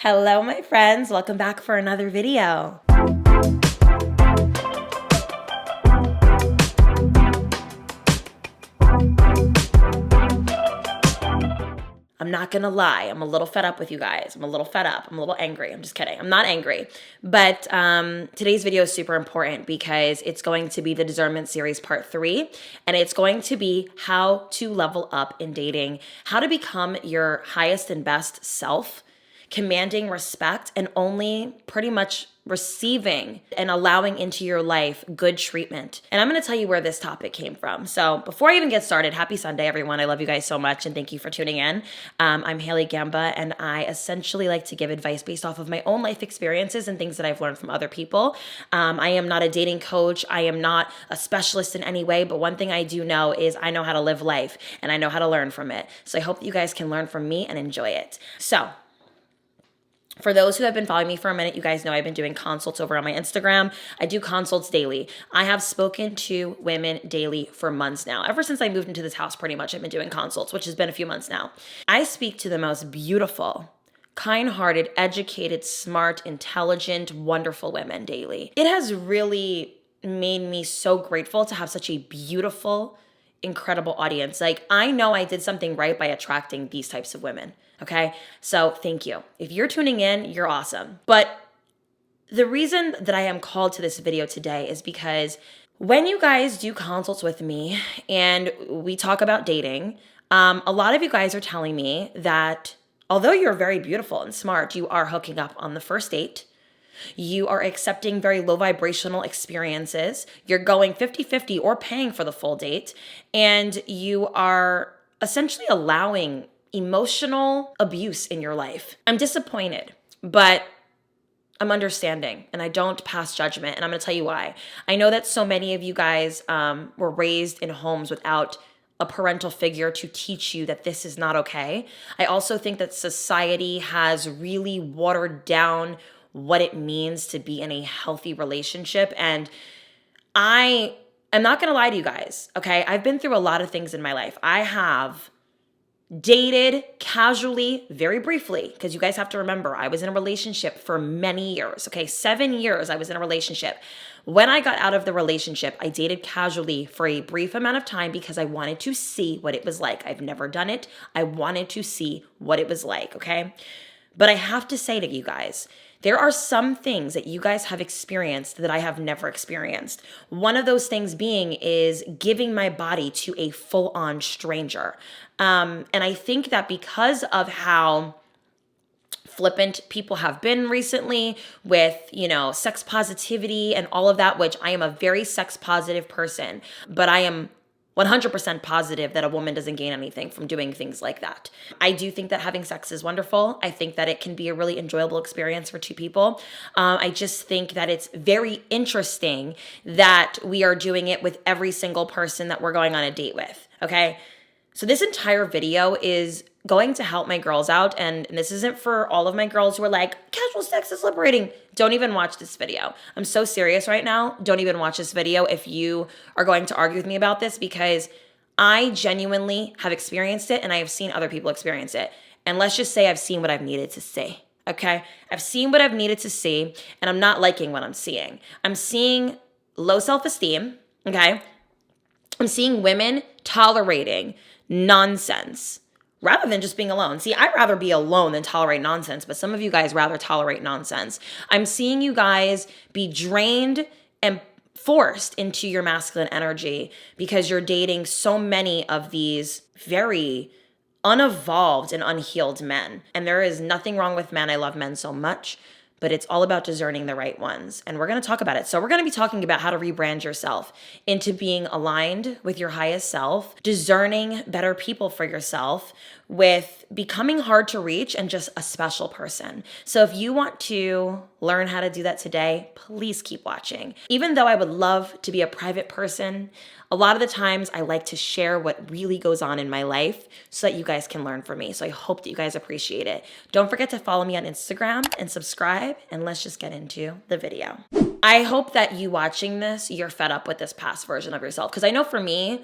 Hello, my friends. Welcome back for another video. I'm not gonna lie, I'm a little fed up with you guys. I'm a little fed up. I'm a little angry. I'm just kidding. I'm not angry. But today's video is super important because it's going to be the Discernment Series Part 3, and it's going to be how to level up in dating, how to become your highest and best self, commanding respect, and only pretty much receiving and allowing into your life good treatment. And I'm going to tell you where this topic came from. So before I even get started, happy Sunday, everyone. I love you guys so much and thank you for tuning in. I'm Haley Gamba, and I essentially like to give advice based off of my own life experiences and things that I've learned from other people. I am not a dating coach. I am not a specialist in any way, but one thing I do know is I know how to live life and I know how to learn from it. So I hope that you guys can learn from me and enjoy it. So for those who have been following me for a minute, you guys know I've been doing consults over on my Instagram. I do consults daily. I have spoken to women daily for months now. Ever since I moved into this house, pretty much, I've been doing consults, which has been a few months now. I speak to the most beautiful, kind-hearted, educated, smart, intelligent, wonderful women daily. It has really made me so grateful to have such a beautiful, incredible audience. Like, I know I did something right by attracting these types of women. Okay, so thank you. If you're tuning in, you're awesome. But the reason that I am called to this video today is because when you guys do consults with me and we talk about dating, a lot of you guys are telling me that although you're very beautiful and smart, you are hooking up on the first date. You are accepting very low vibrational experiences. You're going 50-50 or paying for the full date. And you are essentially allowing emotional abuse in your life. I'm disappointed, but I'm understanding and I don't pass judgment. And I'm going to tell you why. I know that so many of you guys were raised in homes without a parental figure to teach you that this is not okay. I also think that society has really watered down what it means to be in a healthy relationship. And I am not going to lie to you guys, okay? I've been through a lot of things in my life. I have dated casually, very briefly, because you guys have to remember, I was in a relationship for many years, okay? 7 years I was in a relationship. When I got out of the relationship, I dated casually for a brief amount of time because I wanted to see what it was like. I've never done it. I wanted to see what it was like, okay? But I have to say to you guys, there are some things that you guys have experienced that I have never experienced. One of those things being is giving my body to a full-on stranger. And I think that because of how flippant people have been recently with, sex positivity and all of that, which I am a very sex positive person, but I am 100% positive that a woman doesn't gain anything from doing things like that. I do think that having sex is wonderful. I think that it can be a really enjoyable experience for two people. I just think that it's very interesting that we are doing it with every single person that we're going on a date with, okay? So this entire video is going to help my girls out, and this isn't for all of my girls who are like, casual sex is liberating. Don't even watch this video. I'm so serious right now. Don't even watch this video if you are going to argue with me about this, because I genuinely have experienced it and I have seen other people experience it. And let's just say I've seen what I've needed to see, okay? I've seen what I've needed to see, and I'm not liking what I'm seeing. I'm seeing low self-esteem, okay? I'm seeing women tolerating nonsense rather than just being alone. See, I'd rather be alone than tolerate nonsense, but some of you guys rather tolerate nonsense. I'm seeing you guys be drained and forced into your masculine energy because you're dating so many of these very unevolved and unhealed men. And there is nothing wrong with men. I love men so much, but it's all about discerning the right ones. And we're going to talk about it. So we're going to be talking about how to rebrand yourself into being aligned with your highest self, discerning better people for yourself, with becoming hard to reach and just a special person. So if you want to learn how to do that today, please keep watching. Even though I would love to be a private person, a lot of the times I like to share what really goes on in my life so that you guys can learn from me. So I hope that you guys appreciate it. Don't forget to follow me on Instagram and subscribe, and let's just get into the video. I hope that you watching this, you're fed up with this past version of yourself. Because I know for me,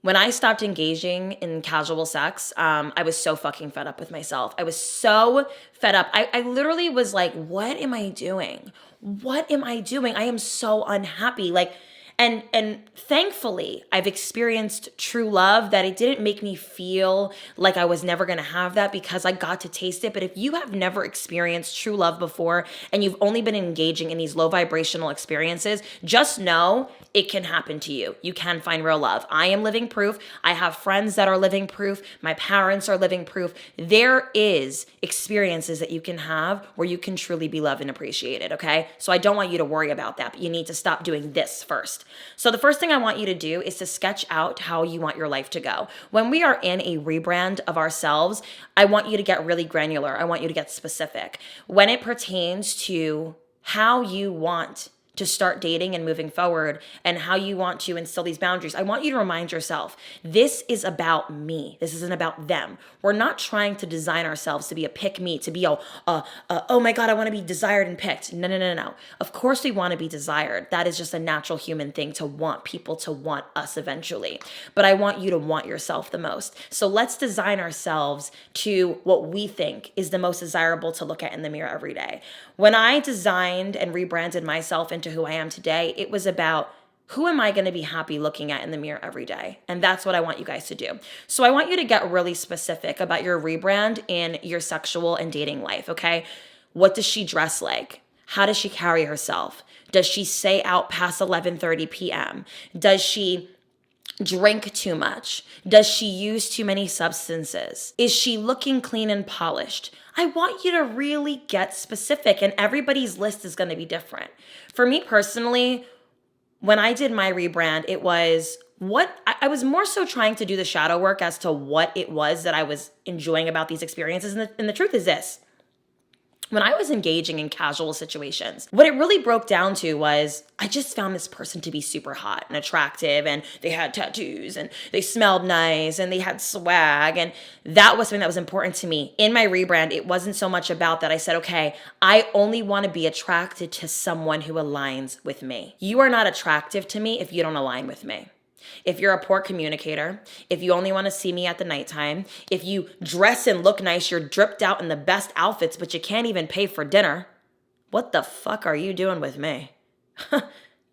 When I stopped engaging in casual sex, I was so fucking fed up with myself. I was so fed up. I literally was like, what am I doing? What am I doing? I am so unhappy. Like, and thankfully, I've experienced true love that it didn't make me feel like I was never going to have that because I got to taste it. But if you have never experienced true love before and you've only been engaging in these low vibrational experiences, just know it can happen to you. You can find real love. I am living proof. I have friends that are living proof. My parents are living proof. There is experiences that you can have where you can truly be loved and appreciated, okay? So I don't want you to worry about that, but you need to stop doing this first. So the first thing I want you to do is to sketch out how you want your life to go. When we are in a rebrand of ourselves, I want you to get really granular. I want you to get specific. When it pertains to how you want to start dating and moving forward and how you want to instill these boundaries, I want you to remind yourself, this is about me. This isn't about them. We're not trying to design ourselves to be a pick me, to be oh my God, I want to be desired and picked. No. Of course we want to be desired. That is just a natural human thing to want people to want us eventually. But I want you to want yourself the most. So let's design ourselves to what we think is the most desirable to look at in the mirror every day. When I designed and rebranded myself into who I am today, it was about who am I going to be happy looking at in the mirror every day? And that's what I want you guys to do. So I want you to get really specific about your rebrand in your sexual and dating life, okay? What does she dress like? How does she carry herself? Does she stay out past 11:30 p.m.? Does she drink too much? Does she use too many substances? Is she looking clean and polished? I want you to really get specific, and everybody's list is going to be different. For me personally, when I did my rebrand, it was I was more so trying to do the shadow work as to what it was that I was enjoying about these experiences. And the truth is this. When I was engaging in casual situations, what it really broke down to was I just found this person to be super hot and attractive, and they had tattoos and they smelled nice and they had swag. And that was something that was important to me. In my rebrand, it wasn't so much about that. I said, okay, I only want to be attracted to someone who aligns with me. You are not attractive to me if you don't align with me. If you're a poor communicator, if you only want to see me at the nighttime, if you dress and look nice, you're dripped out in the best outfits, but you can't even pay for dinner, what the fuck are you doing with me?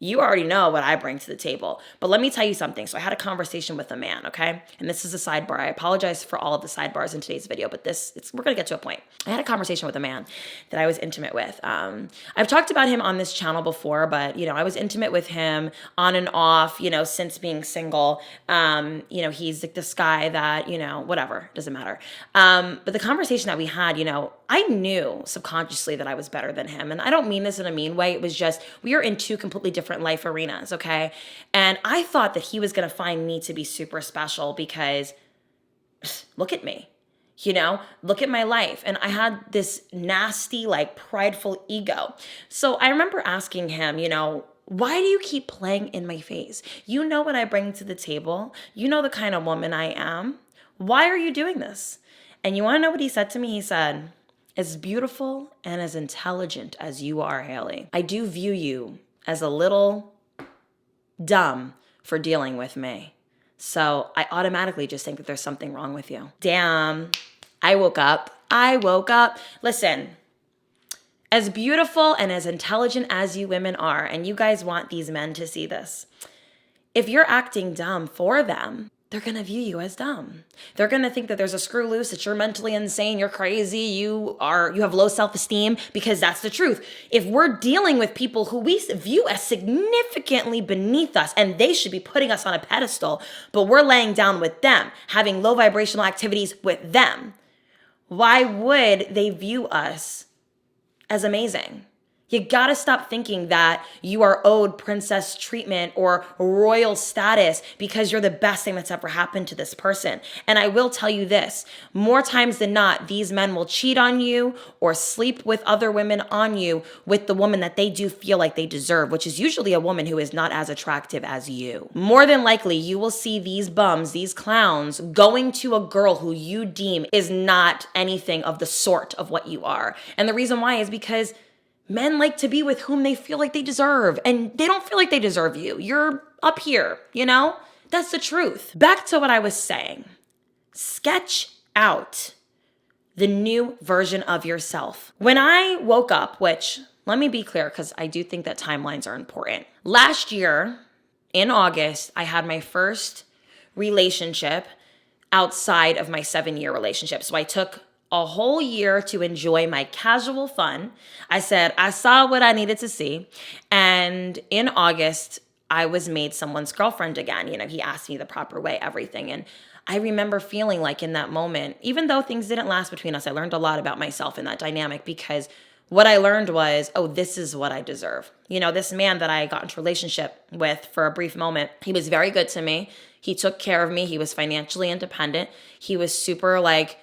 You already know what I bring to the table. But let me tell you something. So I had a conversation with a man, okay? And this is a sidebar. I apologize for all of the sidebars in today's video, but we're going to get to a point. I had a conversation with a man that I was intimate with. I've talked about him on this channel before, but, I was intimate with him on and off, since being single. He's like this guy that, whatever, doesn't matter. But the conversation that we had, I knew subconsciously that I was better than him. And I don't mean this in a mean way. It was just, we are in two completely different life arenas, okay? And I thought that he was going to find me to be super special because look at me, look at my life. And I had this nasty, prideful ego. So I remember asking him, why do you keep playing in my face? You know what I bring to the table. You know the kind of woman I am. Why are you doing this? And you want to know what he said to me? He said, as beautiful and as intelligent as you are, Haley, I do view you as a little dumb for dealing with me. So I automatically just think that there's something wrong with you. Damn, I woke up. Listen, as beautiful and as intelligent as you women are, and you guys want these men to see this, if you're acting dumb for them, they're going to view you as dumb. They're going to think that there's a screw loose, that you're mentally insane, you're crazy, you have low self-esteem, because that's the truth. If we're dealing with people who we view as significantly beneath us, and they should be putting us on a pedestal, but we're laying down with them, having low vibrational activities with them, why would they view us as amazing? You gotta stop thinking that you are owed princess treatment or royal status because you're the best thing that's ever happened to this person. And I will tell you this, more times than not, these men will cheat on you or sleep with other women on you with the woman that they do feel like they deserve, which is usually a woman who is not as attractive as you. More than likely, you will see these bums, these clowns, going to a girl who you deem is not anything of the sort of what you are. And the reason why is because men like to be with whom they feel like they deserve, and they don't feel like they deserve you. You're up here, That's the truth. Back to what I was saying. Sketch out the new version of yourself. When I woke up, which let me be clear because I do think that timelines are important. Last year in August, I had my first relationship outside of my 7-year relationship. So I took a whole year to enjoy my casual fun. I said, I saw what I needed to see. And in August, I was made someone's girlfriend again. You know, he asked me the proper way, everything. And I remember feeling like in that moment, even though things didn't last between us, I learned a lot about myself in that dynamic because what I learned was, oh, this is what I deserve. You know, this man that I got into a relationship with for a brief moment, he was very good to me. He took care of me. He was financially independent. He was super like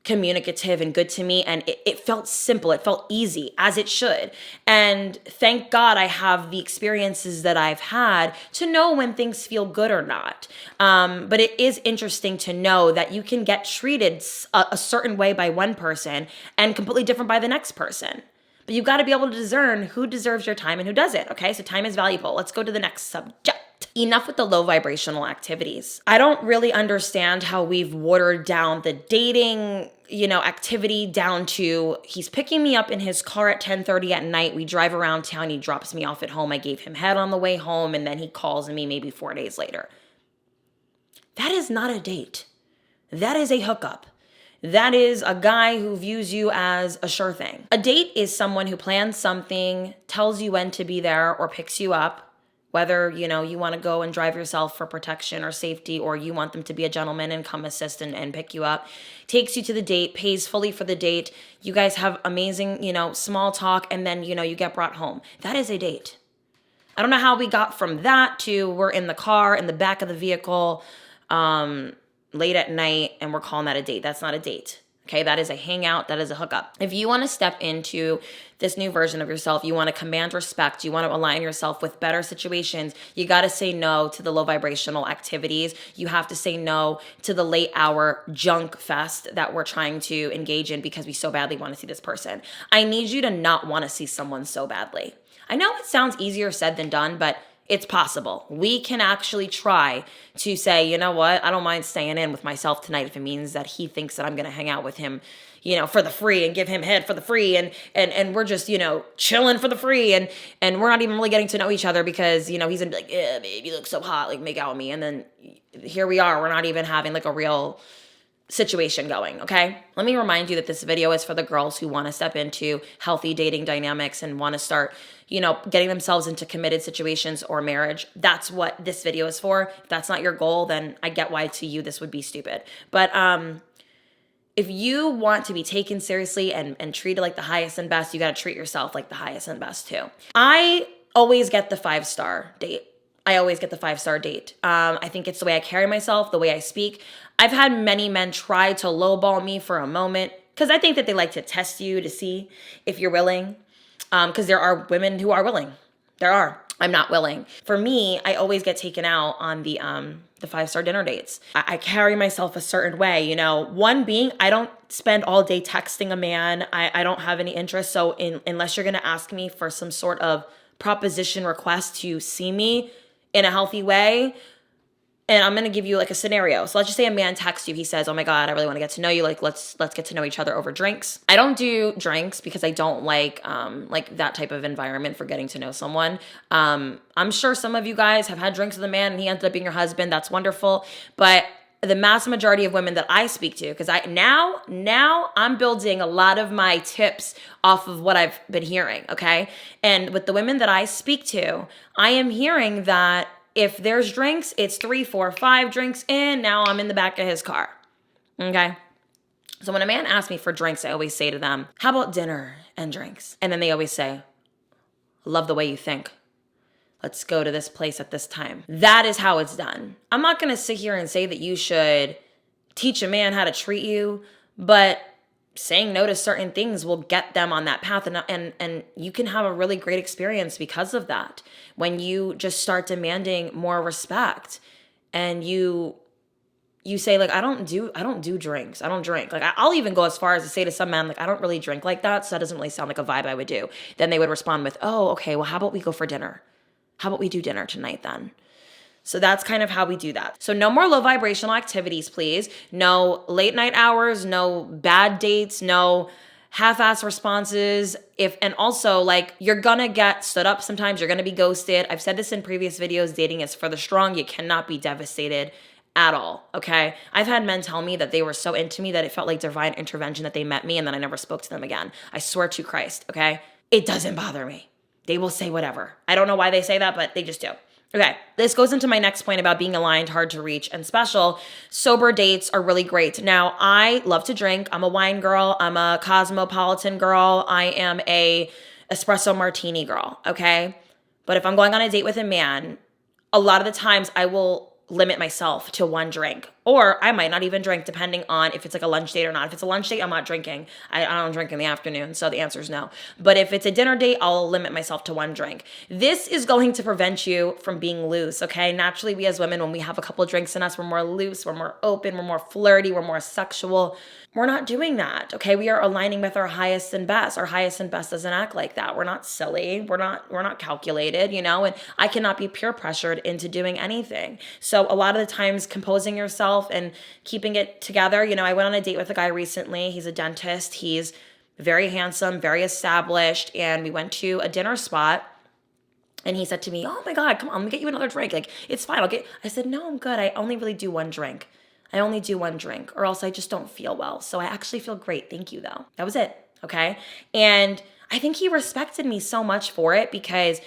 communicative and good to me. And it felt simple. It felt easy, as it should. And thank God I have the experiences that I've had to know when things feel good or not. But it is interesting to know that you can get treated a certain way by one person and completely different by the next person. But you've got to be able to discern who deserves your time and who doesn't. Okay, so time is valuable. Let's go to the next subject. Enough with the low vibrational activities. I don't really understand how we've watered down the dating, activity down to he's picking me up in his car at 10:30 at night. We drive around town. He drops me off at home. I gave him head on the way home. And then he calls me maybe 4 days later. That is not a date. That is a hookup. That is a guy who views you as a sure thing. A date is someone who plans something, tells you when to be there, or picks you up. Whether, you want to go and drive yourself for protection or safety, or you want them to be a gentleman and come assist and pick you up, takes you to the date, pays fully for the date. You guys have amazing, small talk, and then, you get brought home. That is a date. I don't know how we got from that to we're in the car, in the back of the vehicle, late at night, and we're calling that a date. That's not a date. Okay, that is a hangout, that is a hookup. If you want to step into this new version of yourself, you want to command respect, you want to align yourself with better situations, you got to say no to the low vibrational activities. You have to say no to the late hour junk fest that we're trying to engage in because we so badly want to see this person. I need you to not want to see someone so badly. I know it sounds easier said than done, but it's possible. We can actually try to say, you know what, I don't mind staying in with myself tonight if it means that he thinks that I'm going to hang out with him, for the free and give him head for the free. And we're just, chilling for the free. And we're not even really getting to know each other because, he's going to be like, yeah, babe, you look so hot, like make out with me. And then here we are. We're not even having like a real situation going, okay? Let me remind you that this video is for the girls who want to step into healthy dating dynamics and want to start, getting themselves into committed situations or marriage. That's what this video is for. If that's not your goal, then I get why to you this would be stupid. But if you want to be taken seriously and treated like the highest and best, you got to treat yourself like the highest and best too. I always get the 5-star date. I always get the 5-star date. I think it's the way I carry myself, the way I speak. I've had many men try to lowball me for a moment because I think that they like to test you to see if you're willing. Because there are women who are willing. There are. I'm not willing. For me, I always get taken out on the 5-star dinner dates. I carry myself a certain way, One being, I don't spend all day texting a man. I don't have any interest. So unless you're going to ask me for some sort of proposition request to see me in a healthy way, and I'm going to give you like a scenario. So let's just say a man texts you. He says, oh my God, I really want to get to know you. Like, let's get to know each other over drinks. I don't do drinks because I don't like that type of environment for getting to know someone. I'm sure some of you guys have had drinks with a man and he ended up being your husband. That's wonderful. But the mass majority of women that I speak to, because now I'm building a lot of my tips off of what I've been hearing, okay? And with the women that I speak to, I am hearing that if there's drinks, it's 3, 4, 5 drinks in. Now I'm in the back of his car. Okay. So when a man asks me for drinks, I always say to them, how about dinner and drinks? And then they always say, love the way you think. Let's go to this place at this time. That is how it's done. I'm not going to sit here and say that you should teach a man how to treat you, but saying no to certain things will get them on that path. And you can have a really great experience because of that. When you just start demanding more respect and you say like, I don't do drinks. I don't drink. Like I'll even go as far as to say to some men, like, I don't really drink like that. So that doesn't really sound like a vibe I would do. Then they would respond with, oh, okay, well, how about we go for dinner? How about we do dinner tonight then? So that's kind of how we do that. So no more low vibrational activities, please. No late night hours, no bad dates, no half-ass responses. And also, like, you're gonna get stood up sometimes, you're gonna be ghosted. I've said this in previous videos, dating is for the strong. You cannot be devastated at all, okay? I've had men tell me that they were so into me that it felt like divine intervention that they met me and then I never spoke to them again. I swear to Christ, okay? It doesn't bother me. They will say whatever. I don't know why they say that, but they just do. Okay, this goes into my next point about being aligned, hard to reach, and special. Sober dates are really great. Now, I love to drink. I'm a wine girl. I'm a cosmopolitan girl. I am a espresso martini girl, okay? But if I'm going on a date with a man, a lot of the times I will limit myself to one drink. Or I might not even drink depending on if it's like a lunch date or not. If it's a lunch date, I'm not drinking. I don't drink in the afternoon, so the answer is no. But if it's a dinner date, I'll limit myself to one drink. This is going to prevent you from being loose, okay? Naturally, we as women, when we have a couple of drinks in us, we're more loose, we're more open, we're more flirty, we're more sexual. We're not doing that, okay? We are aligning with our highest and best. Our highest and best doesn't act like that. We're not silly. We're not calculated, you know? And I cannot be peer pressured into doing anything. So a lot of the times composing yourself and keeping it together, you know, I went on a date with a guy recently. He's a dentist. He's very handsome, very established. And we went to a dinner spot. And he said to me, "Oh my God, come on, let me get you another drink. Like, it's fine. I said, "No, I'm good. I only really do one drink. I only do one drink, or else I just don't feel well. So I actually feel great. Thank you, though." That was it. Okay. And I think he respected me so much for it because,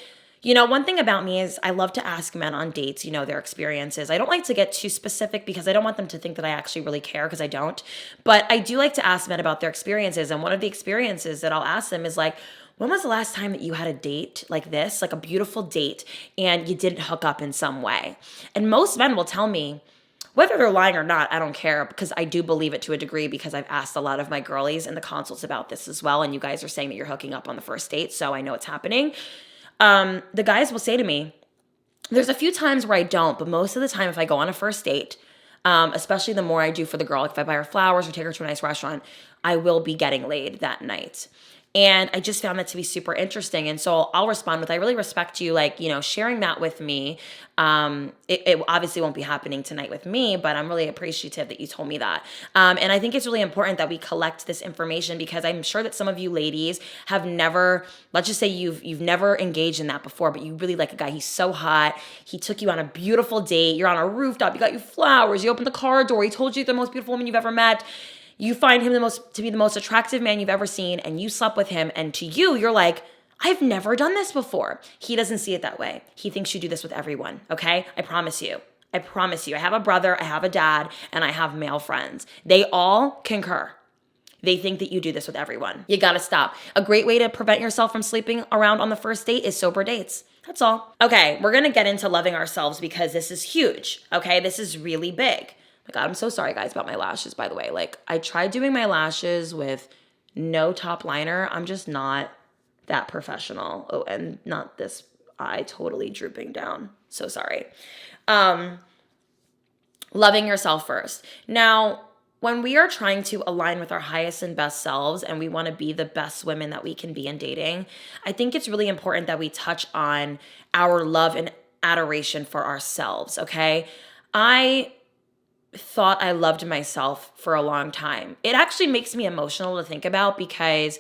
you know, one thing about me is I love to ask men on dates, you know, their experiences. I don't like to get too specific because I don't want them to think that I actually really care, because I don't. But I do like to ask men about their experiences. And one of the experiences that I'll ask them is like, when was the last time that you had a date like this, like a beautiful date, and you didn't hook up in some way? And most men will tell me, whether they're lying or not, I don't care, because I do believe it to a degree, because I've asked a lot of my girlies in the consults about this as well. And you guys are saying that you're hooking up on the first date, so I know it's happening. The guys will say to me, there's a few times where I don't, but most of the time if I go on a first date, especially the more I do for the girl, like if I buy her flowers or take her to a nice restaurant, I will be getting laid that night. And I just found that to be super interesting. And so I'll respond with, I really respect you, like, you know, sharing that with me. It obviously won't be happening tonight with me, but I'm really appreciative that you told me that. And I think it's really important that we collect this information, because I'm sure that some of you ladies have never, let's just say you've never engaged in that before, but you really like a guy. He's so hot. He took you on a beautiful date. You're on a rooftop. He got you flowers. You opened the car door. He told you the most beautiful woman you've ever met. You find him to be the most attractive man you've ever seen, and you slept with him, and to you, you're like, I've never done this before. He doesn't see it that way. He thinks you do this with everyone, okay? I promise you. I promise you. I have a brother, I have a dad, and I have male friends. They all concur. They think that you do this with everyone. You gotta stop. A great way to prevent yourself from sleeping around on the first date is sober dates. That's all. Okay, we're gonna get into loving ourselves, because this is huge, okay? This is really big. My God, I'm so sorry, guys, about my lashes, by the way. Like, I tried doing my lashes with no top liner. I'm just not that professional. Oh, and not this eye totally drooping down. So sorry. Loving yourself first. Now, when we are trying to align with our highest and best selves, and we want to be the best women that we can be in dating, I think it's really important that we touch on our love and adoration for ourselves, okay? I thought I loved myself for a long time. It actually makes me emotional to think about, because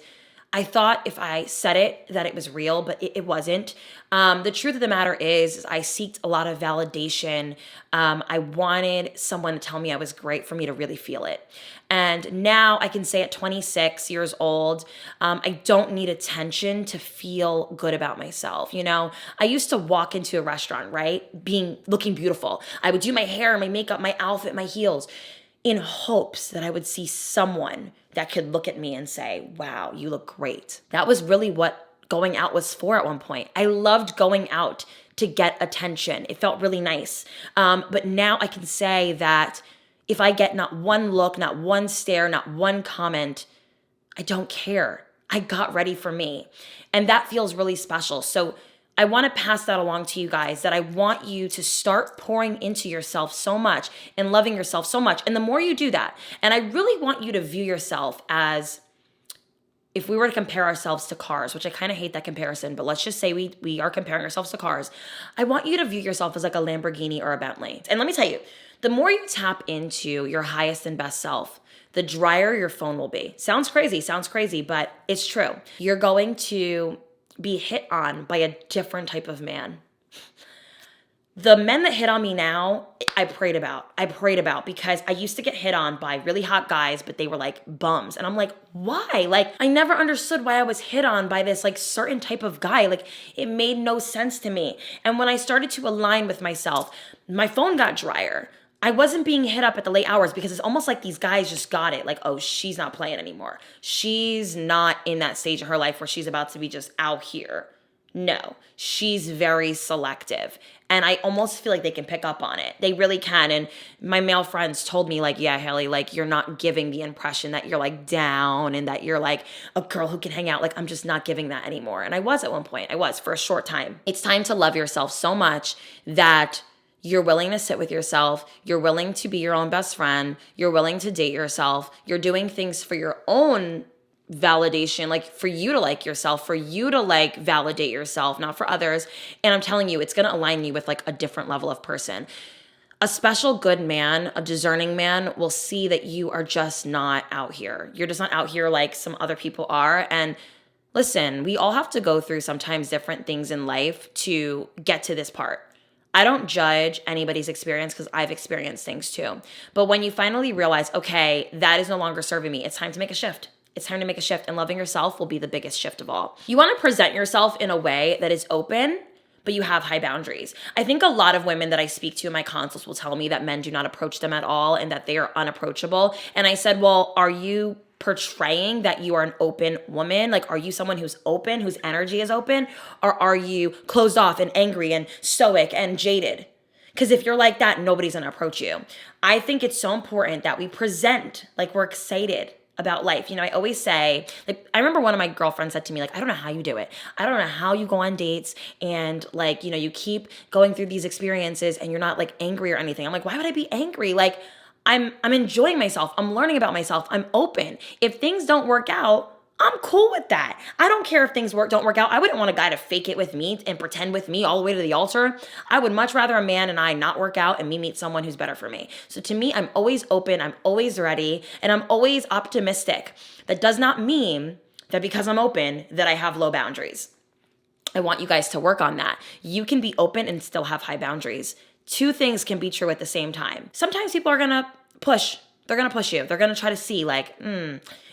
I thought if I said it that it was real, but it wasn't. The truth of the matter is I seeked a lot of validation. I wanted someone to tell me I was great for me to really feel it. And now I can say at 26 years old, I don't need attention to feel good about myself. You know, I used to walk into a restaurant, right? Looking beautiful. I would do my hair, my makeup, my outfit, my heels, in hopes that I would see someone that could look at me and say, wow, you look great. That was really what going out was for at one point. I loved going out to get attention. It felt really nice. But now I can say that if I get not one look, not one stare, not one comment, I don't care. I got ready for me. And that feels really special. So I want to pass that along to you guys, that I want you to start pouring into yourself so much and loving yourself so much. And the more you do that, and I really want you to view yourself as, if we were to compare ourselves to cars, which I kind of hate that comparison, but let's just say we are comparing ourselves to cars. I want you to view yourself as like a Lamborghini or a Bentley. And let me tell you, the more you tap into your highest and best self, the drier your phone will be. Sounds crazy, but it's true. You're going to be hit on by a different type of man. The men that hit on me now, I prayed about because I used to get hit on by really hot guys, but they were like bums. And I'm like, why? Like, I never understood why I was hit on by this like certain type of guy. Like, it made no sense to me. And when I started to align with myself, my phone got drier. I wasn't being hit up at the late hours because it's almost like these guys just got it. Like, oh, she's not playing anymore. She's not in that stage of her life where she's about to be just out here. No, she's very selective. And I almost feel like they can pick up on it. They really can. And my male friends told me like, yeah, Haley, like you're not giving the impression that you're like down and that you're like a girl who can hang out. Like I'm just not giving that anymore. And I was at one point. I was for a short time. It's time to love yourself so much that you're willing to sit with yourself. You're willing to be your own best friend. You're willing to date yourself. You're doing things for your own validation, like for you to like yourself, for you to like validate yourself, not for others. And I'm telling you, it's going to align you with like a different level of person. A special good man, a discerning man will see that you are just not out here. You're just not out here like some other people are. And listen, we all have to go through sometimes different things in life to get to this part. I don't judge anybody's experience because I've experienced things too. But when you finally realize, okay, that is no longer serving me, it's time to make a shift. It's time to make a shift, and loving yourself will be the biggest shift of all. You want to present yourself in a way that is open, but you have high boundaries. I think a lot of women that I speak to in my consults will tell me that men do not approach them at all and that they are unapproachable. And I said, well, are you portraying that you are an open woman? Like, are you someone who's open, whose energy is open? Or are you closed off and angry and stoic and jaded? Because if you're like that, nobody's going to approach you. I think it's so important that we present like we're excited about life. You know, I always say, like, I remember one of my girlfriends said to me, like, I don't know how you do it. I don't know how you go on dates and like, you know, you keep going through these experiences and you're not like angry or anything. I'm like, why would I be angry? Like, I'm enjoying myself. I'm learning about myself. I'm open. If things don't work out, I'm cool with that. I don't care if things don't work out. I wouldn't want a guy to fake it with me and pretend with me all the way to the altar. I would much rather a man and I not work out and me meet someone who's better for me. So to me, I'm always open. I'm always ready. And I'm always optimistic. That does not mean that because I'm open that I have low boundaries. I want you guys to work on that. You can be open and still have high boundaries. Two things can be true at the same time. Sometimes people are going to push. They're going to push you. They're going to try to see like,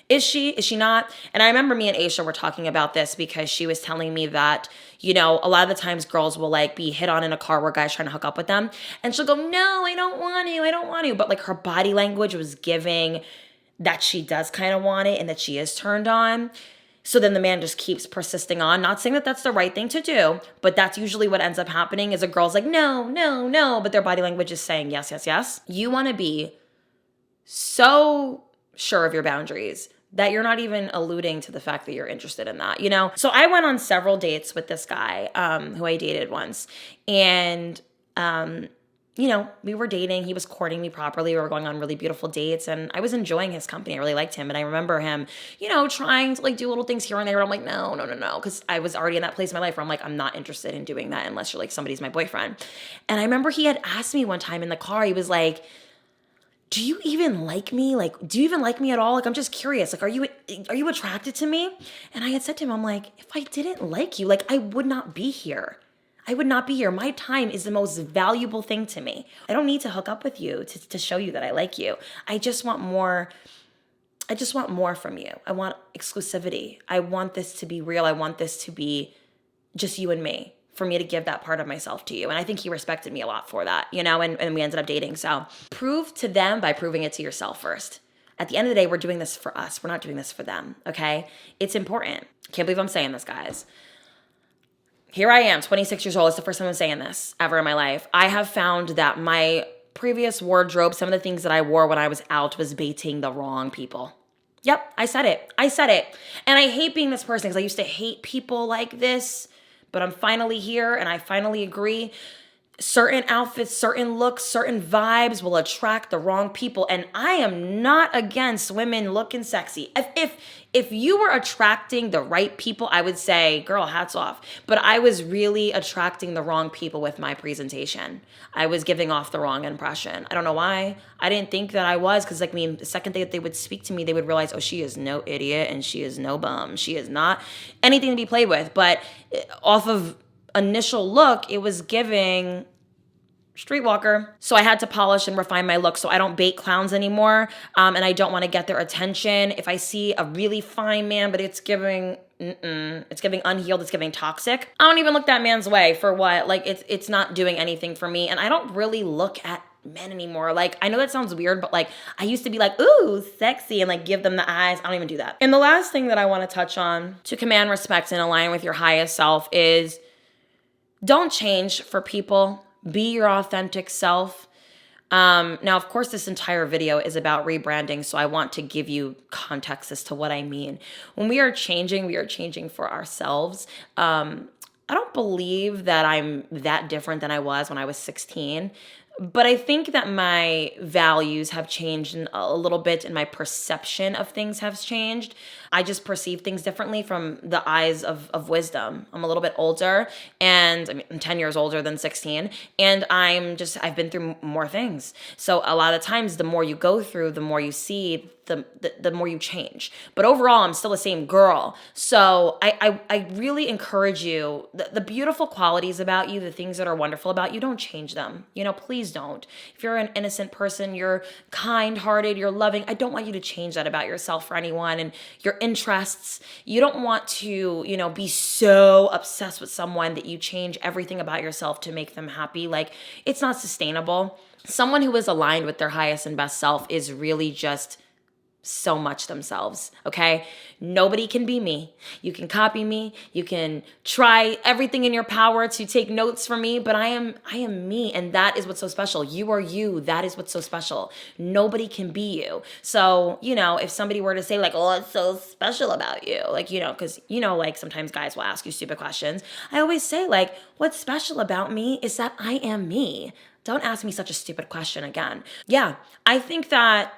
is she not? And I remember me and Aisha were talking about this because she was telling me that, you know, a lot of the times girls will like be hit on in a car where guys trying to hook up with them. And she'll go, no, I don't want to. But like her body language was giving that she does kind of want it and that she is turned on. So then the man just keeps persisting on, not saying that that's the right thing to do, but that's usually what ends up happening is a girl's like, no, but their body language is saying yes, yes, yes. You want to be so sure of your boundaries that you're not even alluding to the fact that you're interested in that, you know? So I went on several dates with this guy who I dated once. And, you know, we were dating. He was courting me properly. We were going on really beautiful dates. And I was enjoying his company. I really liked him. And I remember him, you know, trying to like do little things here and there. I'm like, no. Because I was already in that place in my life where I'm like, I'm not interested in doing that unless you're like somebody's my boyfriend. And I remember he had asked me one time in the car, he was like, do you even like me? Like, do you even like me at all? Like, I'm just curious. Like, are you attracted to me? And I had said to him, I'm like, if I didn't like you, like, I would not be here. I would not be here. My time is the most valuable thing to me. I don't need to hook up with you to show you that I like you. I just want more from you. I want exclusivity. I want this to be real. I want this to be just you and me, for me to give that part of myself to you. And I think he respected me a lot for that, you know, and we ended up dating. So prove to them by proving it to yourself first. At the end of the day, we're doing this for us. We're not doing this for them, okay? It's important. Can't believe I'm saying this, guys. Here I am, 26 years old. It's the first time I'm saying this ever in my life. I have found that my previous wardrobe, some of the things that I wore when I was out was baiting the wrong people. Yep, I said it. And I hate being this person because I used to hate people like this. But I'm finally here and I finally agree. certain outfits, certain looks, certain vibes will attract the wrong people. And I am not against women looking sexy. If you were attracting the right people, I would say, girl, hats off. But I was really attracting the wrong people with my presentation. I was giving off the wrong impression. I don't know why. I didn't think that I was, because the second day that they would speak to me, they would realize, oh, she is no idiot and she is no bum. She is not anything to be played with. But off of initial look, it was giving streetwalker. So I had to polish and refine my look so I don't bait clowns anymore. And I don't want to get their attention. If I see a really fine man, but it's giving unhealed, it's giving toxic, I don't even look that man's way. For what? Like, it's not doing anything for me. And I don't really look at men anymore. Like, I know that sounds weird, but like, I used to be like, ooh, sexy, and like give them the eyes. I don't even do that. And the last thing that I want to touch on to command respect and align with your highest self is, don't change for people. Be your authentic self. Now, of course, this entire video is about rebranding, so I want to give you context as to what I mean. When we are changing for ourselves. I don't believe that I'm that different than I was when I was 16. But I think that my values have changed a little bit, and my perception of things has changed. I just perceive things differently from the eyes of wisdom. I'm a little bit older, and I'm 10 years older than 16, and I've been through more things. So a lot of times, the more you go through, the more you see, the more you change. But overall, I'm still the same girl. So I really encourage you, the beautiful qualities about you, the things that are wonderful about you, don't change them. Please don't. If you're an innocent person, you're kind-hearted, you're loving, I don't want you to change that about yourself for anyone. And your interests, you don't want to, be so obsessed with someone that you change everything about yourself to make them happy. Like, it's not sustainable. Someone who is aligned with their highest and best self is really just so much themselves, okay? Nobody can be me. You can copy me. You can try everything in your power to take notes from me, but I am me, and that is what's so special. You are you. That is what's so special. Nobody can be you. So, if somebody were to say like, oh, it's so special about you, like, because, like sometimes guys will ask you stupid questions. I always say like, what's special about me is that I am me. Don't ask me such a stupid question again. Yeah, I think that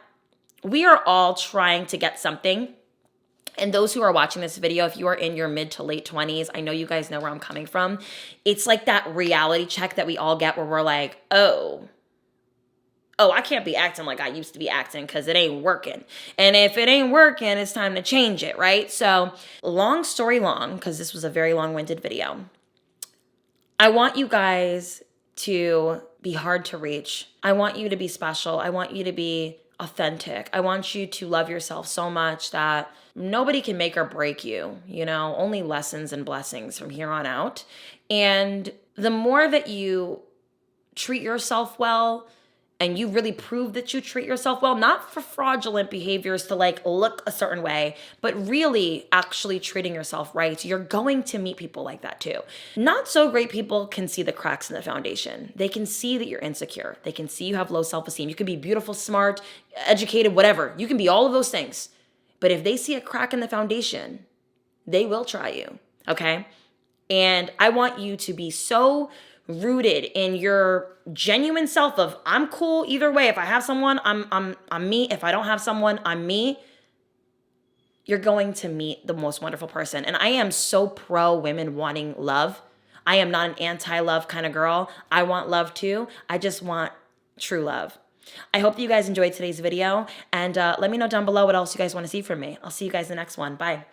we are all trying to get something. And those who are watching this video, if you are in your mid to late 20s, I know you guys know where I'm coming from. It's like that reality check that we all get where we're like, oh, I can't be acting like I used to be acting because it ain't working. And if it ain't working, it's time to change it, right? So long story long, because this was a very long-winded video, I want you guys to be hard to reach. I want you to be special. I want you to be authentic. I want you to love yourself so much that nobody can make or break you, only lessons and blessings from here on out. And the more that you treat yourself well, and you really prove that you treat yourself well, not for fraudulent behaviors to like look a certain way, but really actually treating yourself right, you're going to meet people like that too. Not so great people can see the cracks in the foundation. They can see that you're insecure. They can see you have low self-esteem. You can be beautiful, smart, educated, whatever. You can be all of those things. But if they see a crack in the foundation, they will try you, okay? And I want you to be so rooted in your genuine self of, I'm cool either way. If I have someone, I'm me. If I don't have someone, I'm me. You're going to meet the most wonderful person. And I am so pro women wanting love. I am not an anti-love kind of girl. I want love too. I just want true love. I hope that you guys enjoyed today's video, and let me know down below what else you guys want to see from me. I'll see you guys in the next one. Bye.